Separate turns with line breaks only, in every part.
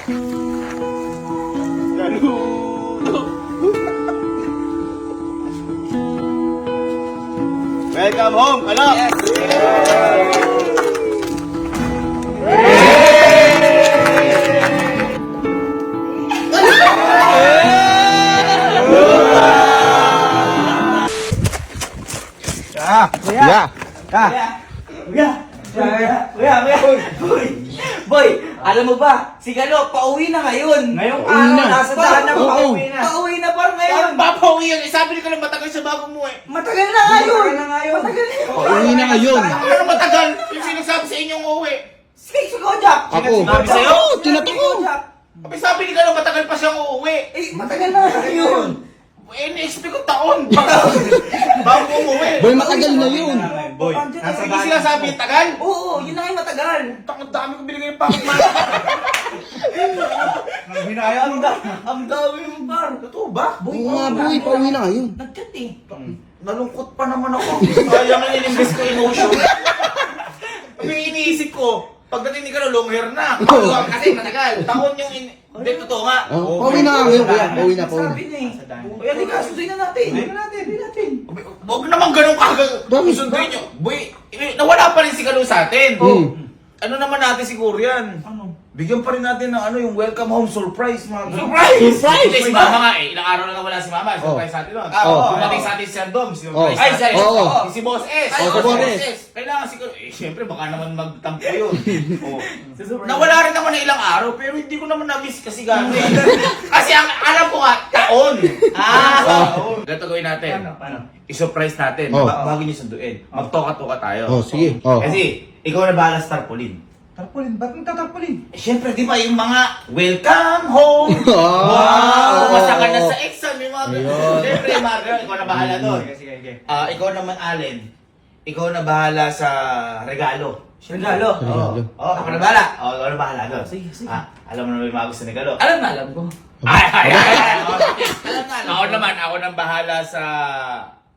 Welcome home, Kalo!
Yes!
Kuya!
Boy, alam mo ba, si Kalo, pauwi na ngayon.
Ngayong
Pauwi
araw,
na.
nasa daan na pauwi na.
Pauwi na parang ngayon.
Papauwi yun. Sabi ni ka lang matagal sa bago mo eh.
Matagal na ngayon.
Matagal na ngayon.
Matagal na ngayon.
Pauwi na ngayon.
Ano matagal? Yung sinasabi sa inyong uuwi.
Si Kojak.
Ako.
Sinabi sa'yo?
Oo, tinato ko.
Sabi sabi ni ka lang matagal pa siyang uuwi.
Eh, matagal na ngayon.
Eh, na-expect ko taon. Bago umuwi.
Boy, matagal na yun.
Boy,
Nasa
nasa
Hindi
daan.
sinasabi yung tagal.
Oo, yun na yung matagal.
Ang dami ko binigay ng pocket money.
Ang dami mo, par. Totoo ba?
Oo nga, boy. Pauwi na ngayon.
Nag-chat eh. Nalungkot pa naman ako.
Sayang na in-invest ko emotion. Yung iniisip ko, pagdating ni Kalo, long hair na. Kasi matagal. Taon yung Hindi, totoo nga.
Pauwi na nga ngayon, kuya. Pauwi na, pauwi na.
Sabi na eh. Kaya di ka, sunduin na natin. Sunduin natin.
Huwag naman ganun kagad. Sunduin nyo. Boy, nawala pa rin si Kalo sa atin. Ano naman natin siguro yan?
Ano?
Bigyan pa rin natin ng yung welcome home surprise, mga
Surprise!
Surprise! Si Mama nga eh. Ilang araw na wala si Mama. Surprise sa atin nun.
Oo.
Dumating sa atin si Sir Dom. Surprise
Ay,
sa atin.
oo.
Si Boss S.
Oo, si Boss S.
Kailangan siguro. Eh, syempre, baka naman magtampo yun. Nawala rin naman na ilang araw, pero hindi ko naman na-miss kasi gano'n. Kasi ang alam ko nga, taon. Ganito gawin natin.
Paano?
I-surprise natin.
Oh.
Bago niyo sunduin. Magtoka-toka tayo.
Oh, sige. Oh.
Kasi, ikaw na bahala sa tarpaulin.
Tarpaulin, ba't magtatarpaulin?
Eh, syempre, di ba yung mga welcome home?
Wow!
Basta ka na sa exam, yung mga
Ayun.
Syempre, Margaret, ikaw na bahala doon.
Sige.
Ikaw naman, Allen. Ikaw na bahala sa regalo.
Regalo?
Regalo.
Ako na bahala. Ikaw na bahala doon.
Sige.
Alam mo na may mga gusto ni Galo.
Alam ko.
Ay. Alam na. Ako naman, ako nang bahala sa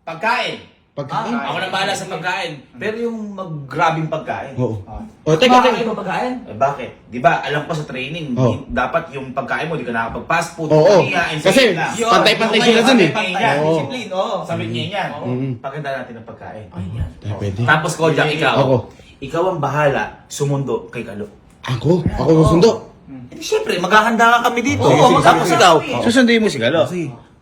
pagkain.
Pagkain?
Ako nang bahala sa pagkain. Pero yung mag-grabing pagkain.
Oo. Oh, teka,
Bakit
teka.
kayo papagkain?
Eh, bakit? Di ba, alam ko sa training,
Oh.
dapat yung pagkain mo, di ka nakapag-fast food.
Oo.
kaya
Kasi,
na.
pantay-pantay sila dun eh.
Pantay-pantay.
Oo.
Discipline, oo. Sabi niya yan.
Mm.
Paganda natin ang pagkain.
Eh, pwede.
Tapos, Kojak, ikaw.
Ako.
Ikaw ang bahala sumundo kay Kalo.
Ako? Ako susundo?
Eh, siyempre, maghahanda ka kami dito.
Oo,
Tapos
maghahanda
ikaw,
kami.
susunduin mo si Kalo.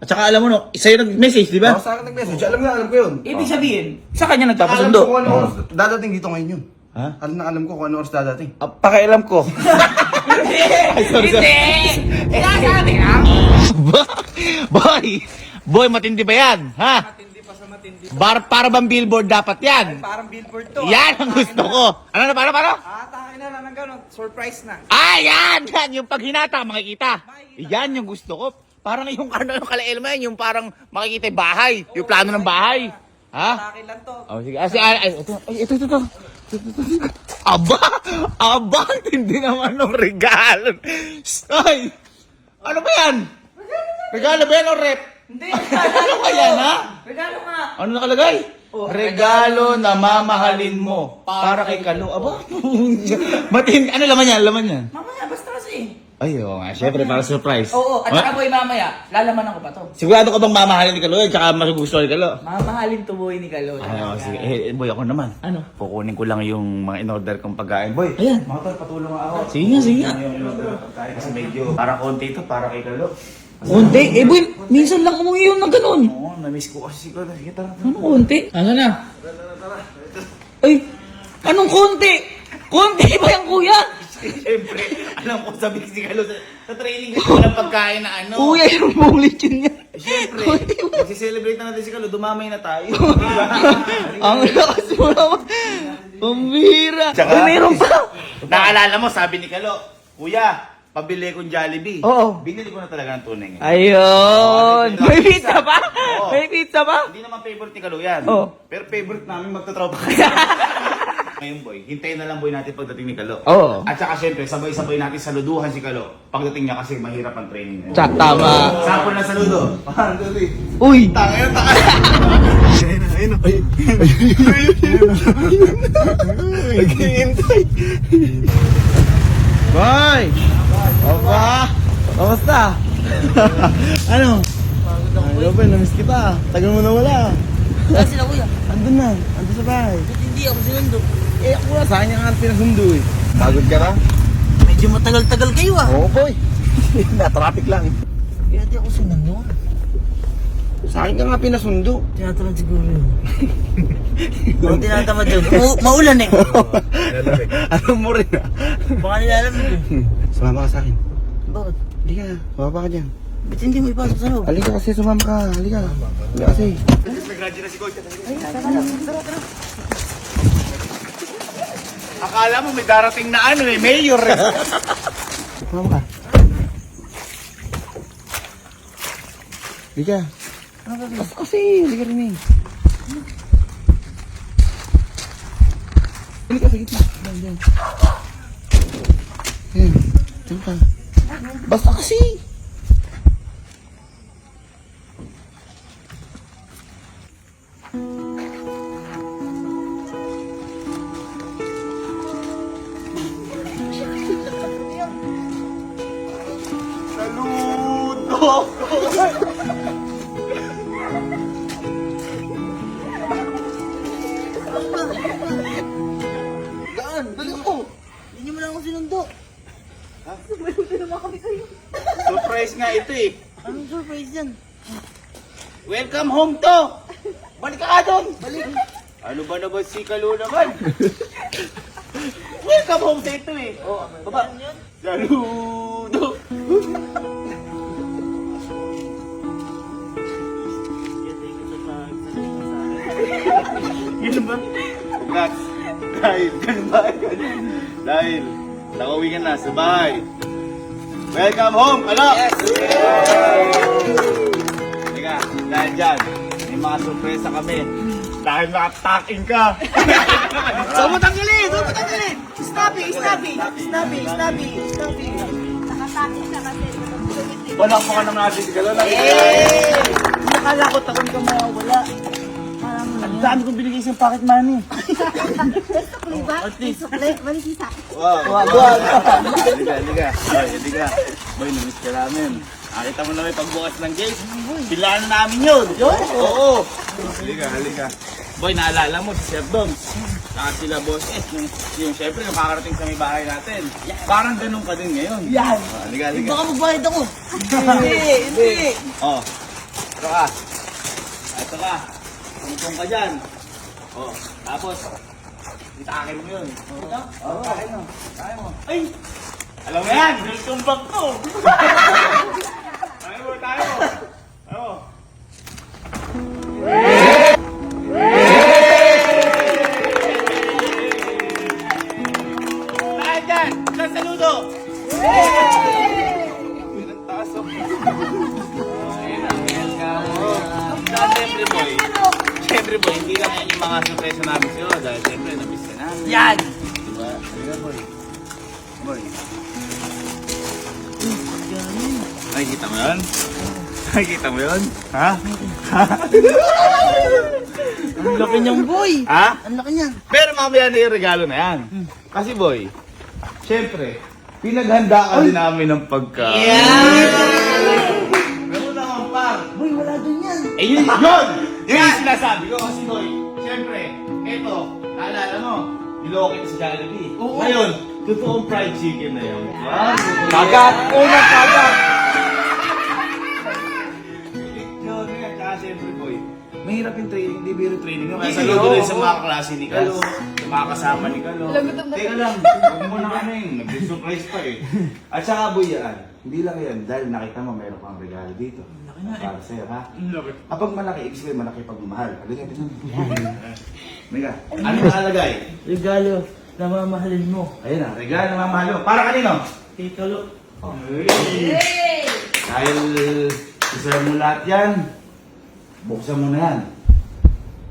At saka alam mo, no, sa'yo nag-message, di ba?
Ako sa akin nag-message. Alam ko yun.
Ibig sabihin,
Sa kanya
Alam ko
nagpapasundo.
kung ano oras dadating dito ngayon yun.
Ha?
Alam ko kung ano oras dadating.
Pakialam ko.
hindi! Sinasabi lang!
Boy, matindi ba yan? Ha?
Matindi pa sa matindi.
Para bang billboard dapat yan?
Parang billboard to.
Yan ang gusto ko. Ano na, paano?
Takin na lang ng gano'n. Surprise na.
Yan! Yung paghinata, makikita. Yan yung gusto ko. Parang yung yung kalail mo yan, yung parang makikita yung bahay. Yung plano ng bahay. Ha?
Takin lang to.
Oh, sige. Ito. Aba, hindi naman ng regalo. Ay! Ano ba yan? Regalo ba yan o rep?
Hindi!
Ano ba yan, ha?
Regalo nga!
Ano nakalagay? Regalo na mamahalin mo para kay Kalo. Aba, ano laman yan?
Mamaya, basta kasi.
Ay, oo nga. Siyempre, para surprise.
Oo, at saka boy mamaya, lalaman ko pa to.
Sigurado ka bang mamahalin ni Kalo yan? Tsaka magugustuhan ni Kalo?
Mamahalin to boy ni Kalo.
Ay, oo, sige. Boy, ako naman.
Ano?
Kukunin ko lang yung mga in-order kong pagkain. Boy,
Ayan.
mga tol, patulong ako.
Sige nga.
Yung in-order ng pagkain kasi medyo para konti ito, para kay Kalo.
Konti? Eh boy, minsan lang umuwi yun ng ganun.
Oo, na-miss ko kasi si Kalo. Sige, tara.
Ano konti? Ano na? Ay, anong konti? Konti ba yan kuya?
Siyempre, alam ko sabi si Kalo sa training ko ng pagkain na ano.
Kuya, yung bulit yun yan.
Siyempre, magsiselebrate na natin si Kalo, dumamay na tayo.
Ang lakas mo naman. Pambira. Uy, meron pa.
Naalala mo, sabi ni Kalo, Kuya, pabili kong Jollibee.
Oo.
Binili ko na talaga ng tunay ngayon.
Ayun. May pizza ba?
Oo.
May pizza ba?
Hindi naman favorite ni Kalo yan.
Oo.
Pero favorite namin magtatropa. Ngayon boy, hintayin na lang boy natin pagdating ni Kalo.
Oo.
At saka syempre, sabay-sabay natin saluduhan si Kalo. Pagdating niya kasi mahirap ang training niya.
Tsak, tama.
Sample na saludo. Paano tuloy?
Uy!
Tangin.
Bye! Bye!
Kamusta? Ano? Ay, Robin, namiss kita. Tagal mo na wala.
Saan sila kuya?
Andun na. Andun sa bahay.
Ba't hindi ako sinundo?
Eh, ako na. Saan niya nga pinasundo eh. Pagod ka na?
Medyo matagal-tagal kayo ah.
Oo, boy. Na-traffic lang.
Kaya di ako sinundo.
Sa akin ka nga pinasundo.
Tinatamad siguro yun. Ako tinatamad yun. Maulan eh.
Alam mo rin ah.
Baka nilalamig eh.
Sumama ka sa akin.
Bakit?
Halika, sumama ka dyan.
Ba't hindi mo ipasok sa loob?
Halika kasi, sumama ka. Halika. Halika kasi.
Akala mo may darating na ano eh, mayor eh.
Sumama ka. Halika. Kasi, halika rin eh. Halika sa gitna. Diyan. Yan. Diyan ka. Basta kasi.
Gaan, dali ko. Hindi niyo mo lang ako sinundo.
Surprise nga ito eh.
Anong surprise yan?
Welcome home to! Balik ka doon! Balik! Ano ba naman si Kalo naman? Welcome home sa ito eh. Oh, baba. Saludo! Ganun ba? Congrats! Dahil, ganun ba? Dahil, nakauwi ka na sa bahay. Welcome home, Kalo! Yes! Teka, dahil dyan, may mga sorpresa kami. Dahil nakataking ka.
So mo tanggalin! So mo tanggalin! Snappy! Snappy! Snappy! Snappy! Snappy!
Wala pa ka naman natin si Kalo.
Eh! Nakala ko takon ka mawawala. Parang mo lang
Ang
yan.
dami kong binigay isang pocket money.
At least.
Wow.
Wag!
Halika, halika. Boy, halika. Boy, namiss ka namin. Nakita mo na may pagbukas ng gate. Pilaan namin yun. Oo. Halika, halika. Boy, naalala mo si Chef Dom. Saka sila Boss S. Yung syempre, nakakarating sa may bahay natin. Parang ganun ka din ngayon.
Yan!
Halika, halika.
Baka magbayad ako. Hindi! Hindi!
Oh. Ito ka. Ito ka. Tungtong ka dyan. Oh. Tapos, itakin mo yun. Ito? Oo, takin mo. Takin mo. Ay! Alam mo yan! Welcome back to! Tayo mo, tayo mo. Tayo mo. Tayo dyan! Sa saludo! Pinagtaas ako. Siyempre boy, siyempre boy, hindi lang yan yung mga surpresa namin sa'yo dahil siyempre namiss ka namin.
Yan!
Diba? Halika boy. Boy. Nakikita mo yun? Nakikita mo yun? Ha?
Ang laki niyang boy!
Ha?
Ang laki niyan!
Pero mamaya na yung regalo na yan. Kasi boy, siyempre, pinaghanda ka din namin ng pagkain. Meron naman par.
Boy, wala dun yan!
Eh yun! Yun! Yun yung sinasabi ko kasi boy, siyempre, eto, naalala mo, niloko kita sa Jollibee. Ngayon, totoong fried chicken na yun. Kagat! Unang kagat! Yun, yun, tsaka siyempre boy, mahirap yung training, hindi biro training. Kaya saludo rin sa mga klase ni Kalo, sa mga kasama ni Kalo. Teka lang, huwag mo na kami, nag-surprise pa eh. At saka boy yan, hindi lang yan, dahil nakita mo mayroon kang regalo dito. Para sa'yo, ha? Kapag malaki, ibig sabihin malaki pagmamahal. Halika, ito na. Halika. Ano nakalagay?
Regalo na mamahalin mo.
Ayun na, regalo na mamahal mo. Para kanino?
Tito Lo.
Hey! Dahil deserve mo lahat yan, buksan mo na yan.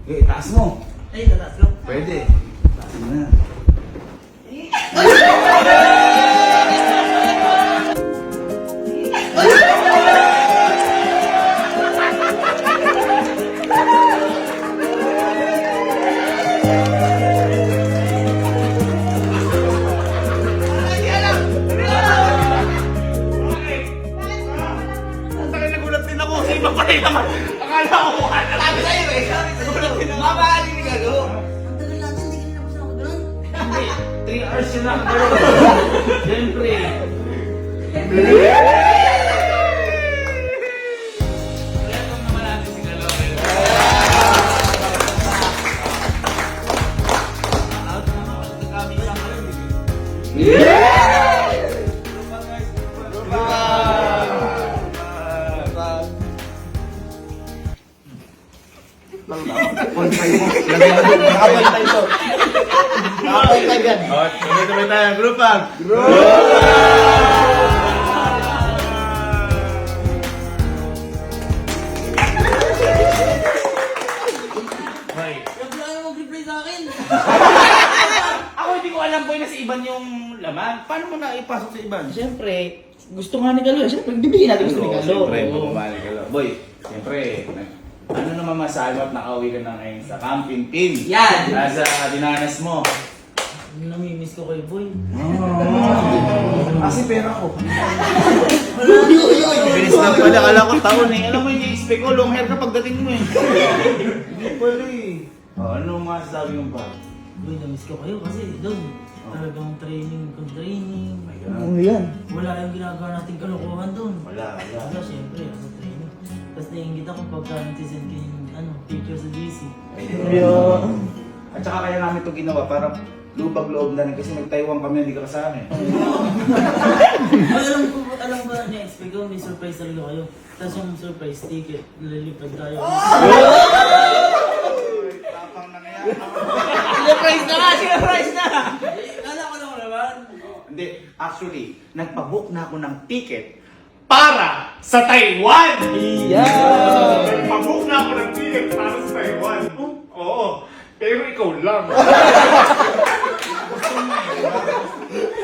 Okay, taas mo.
Ay, tataas lang.
Pwede. Taas mo na. Siyempre. Welcome naman natin si Kalo. Out naman ako kami lang kayo.
Nakapantay to. Nakapantay yan.
Oh, tuloy tayo. Group up. Hoy.
Huwag lang yung mag-reply sa akin.
Ako hindi ko alam boy na si Iban yung laman. Paano mo na ipasok sa Iban?
Siyempre, gusto nga ni Kalo. Siyempre, bibigyan natin gusto ni Kalo.
Siyempre,
Oo.
pagmamahal ka lang. Boy, siyempre, ano naman masabi mo at nakauwi ka na ngayon sa camping team?
Yan!
Nasa dinanas mo.
Namimiss ko kayo, boy.
Kasi pera ko.
Bilis na pala, kala ko taon eh. Alam mo yung i-expect ko, long hair ka pagdating mo eh.
Hindi pala eh.
Oh, ano masasabi mo ba?
Boy, namiss ko kayo kasi doon. Talagang training.
Ano yan?
Wala yung ginagawa nating kalokohan doon.
Wala.
Wala, siyempre, training. Tapos naiingit ako pagka natisend kayo yung picture sa GC.
At saka kaya namin ito ginawa para lubag-loob na rin kasi nag-Taiwan kami, hindi ka kasama eh.
Ay, alam ba na-expect ko, may surprise talaga kayo. Tapos yung surprise ticket, lalipad tayo.
Tapang na nga
Surprise na! Kala ko lang naman.
Hindi, actually, nagpabook na ako ng ticket para sa Taiwan!
Nagpabook na ako ng ticket para sa Taiwan. Oo, pero ikaw lang.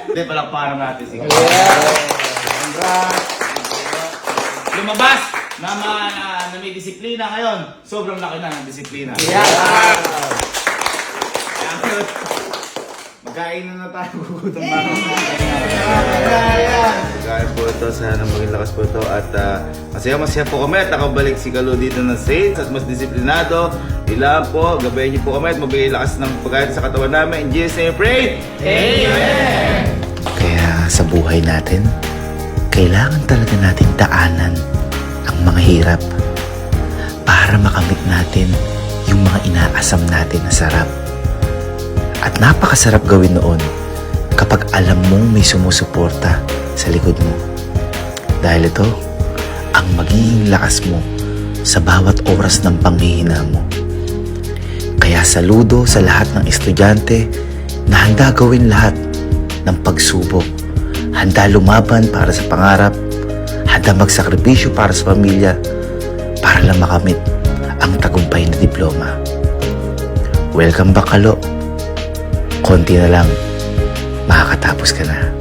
Hindi, palakparan natin si Lumabas na may disiplina ngayon. Sobrang laki na ng disiplina. Magkain na tayo. Gugutom na ako. Magkain po ito. Sana maging lakas po ito. At masaya po kami at nakabalik si Kalo dito ng States at mas disiplinado. Ilan po, gabayan niyo po kami at mabigay lakas ng pagkain sa katawan namin. In Jesus' name, pray! Amen!
Kaya sa buhay natin, kailangan talaga natin daanan ang mga hirap para makamit natin yung mga inaasam natin na sarap. At napakasarap gawin noon kapag alam mong may sumusuporta sa likod mo. Dahil ito ang magiging lakas mo sa bawat oras ng panghihina mo. Kaya saludo sa lahat ng estudyante na handa gawin lahat ng pagsubok, handa lumaban para sa pangarap, handa magsakripisyo para sa pamilya, para lang makamit ang tagumpay na diploma. Welcome back, Kalo. Konti na lang, makakatapos ka na.